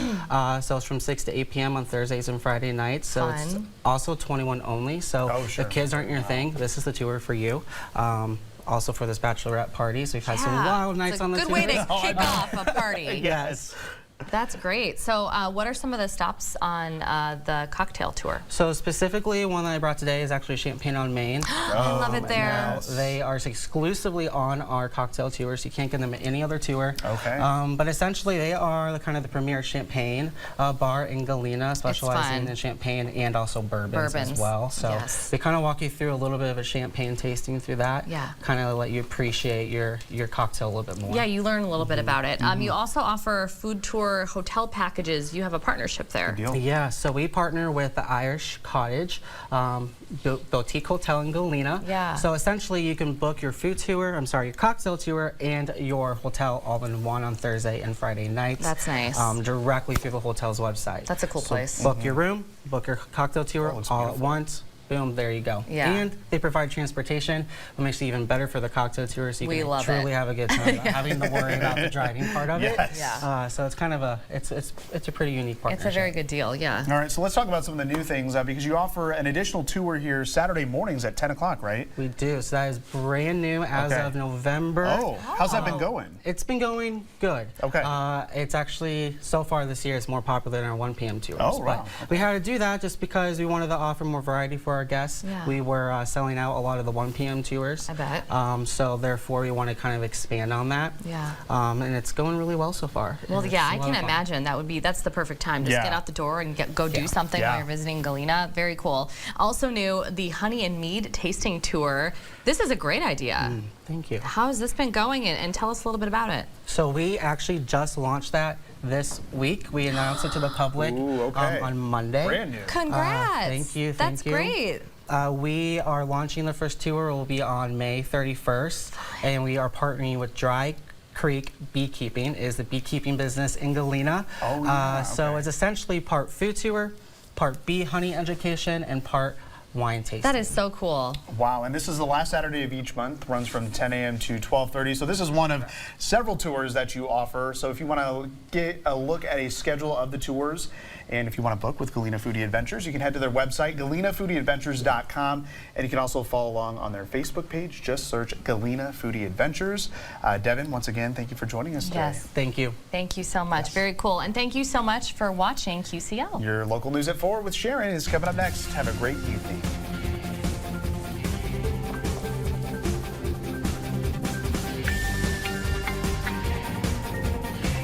[SPEAKER 11] So it's from 6 to 8 p.m. on Thursdays and Friday nights. So it's
[SPEAKER 4] Fun.
[SPEAKER 11] also 21 only. So
[SPEAKER 3] Oh, sure.
[SPEAKER 11] if kids aren't your thing, this is the tour for you. also for this bachelorette party. So we've had some wild nights on the tour.
[SPEAKER 4] It's a good way to kick off a party.
[SPEAKER 11] Yes.
[SPEAKER 4] That's great. So what are some of the stops on the cocktail tour?
[SPEAKER 11] So specifically, one that I brought today is actually Champagne on Main.
[SPEAKER 4] I love it there.
[SPEAKER 11] They are exclusively on our cocktail tours. You can't get them at any other tour.
[SPEAKER 3] Okay.
[SPEAKER 11] But essentially, they are kind of the premier champagne bar in Galena, specializing in champagne and also bourbons as well. So they kind of walk you through a little bit of a champagne tasting through that.
[SPEAKER 4] Yeah.
[SPEAKER 11] Kind of let you appreciate your cocktail a little bit more.
[SPEAKER 4] Yeah, you learn a little bit about it. You also offer food tour hotel packages. You have a partnership there.
[SPEAKER 11] Yeah, so we partner with the Irish Cottage Boutique Hotel in Galena.
[SPEAKER 4] Yeah.
[SPEAKER 11] So essentially you can book your your cocktail tour and your hotel all in one on Thursday and Friday nights.
[SPEAKER 4] That's nice.
[SPEAKER 11] Directly through the hotel's website.
[SPEAKER 4] That's a cool place.
[SPEAKER 11] Book your room, book your cocktail tour all at once. Boom, there you go.
[SPEAKER 4] Yeah.
[SPEAKER 11] And they provide transportation, which makes it even better for the cocktail tour, so you can truly have a good time without having to worry about the driving part of it.
[SPEAKER 4] Yeah.
[SPEAKER 11] So it's kind of it's a pretty unique partnership.
[SPEAKER 4] It's a very good deal, yeah.
[SPEAKER 3] All right, so let's talk about some of the new things because you offer an additional tour here Saturday mornings at 10 o'clock, right?
[SPEAKER 11] We do. So that is brand new as of November.
[SPEAKER 3] Oh, how's that been going?
[SPEAKER 11] It's been going good.
[SPEAKER 3] Okay.
[SPEAKER 11] It's actually, so far this year, it's more popular than our 1 p.m. tours.
[SPEAKER 3] Oh, wow.
[SPEAKER 11] But we had to do that just because we wanted to offer more variety for our guests.
[SPEAKER 4] Yeah.
[SPEAKER 11] We were selling out a lot of the 1 p.m. tours.
[SPEAKER 4] I bet.
[SPEAKER 11] So therefore, we want to kind of expand on that.
[SPEAKER 4] Yeah.
[SPEAKER 11] And it's going really well so far.
[SPEAKER 4] Well, yeah, I can imagine that's the perfect time. Just get out the door and go do something while you're visiting Galena. Very cool. Also new, the Honey and Mead tasting tour. This is a great idea.
[SPEAKER 11] Thank you.
[SPEAKER 4] How has this been going? And tell us a little bit about it.
[SPEAKER 11] So we actually just launched that this week. We announced it to the public on Monday.
[SPEAKER 3] Brand new.
[SPEAKER 4] Congrats.
[SPEAKER 11] Thank you.
[SPEAKER 4] That's great.
[SPEAKER 11] We are launching the first tour. It will be on May 31st, and we are partnering with Dry Creek Beekeeping. It is the beekeeping business in Galena. So it's essentially part food tour, part bee honey education, and part wine tasting.
[SPEAKER 4] That is so cool.
[SPEAKER 3] Wow, and this is the last Saturday of each month, runs from 10 a.m. to 12:30. So this is one of several tours that you offer. So if you want to get a look at a schedule of the tours, and if you want to book with Galena Foodie Adventures, you can head to their website, galenafoodieadventures.com, and you can also follow along on their Facebook page. Just search Galena Foodie Adventures. Devin, once again, thank you for joining us today.
[SPEAKER 4] Yes.
[SPEAKER 11] Thank you.
[SPEAKER 4] Thank you so much. Very cool. And thank you so much for watching QCL.
[SPEAKER 3] Your local news at 4 with Sharon is coming up next. Have a great evening.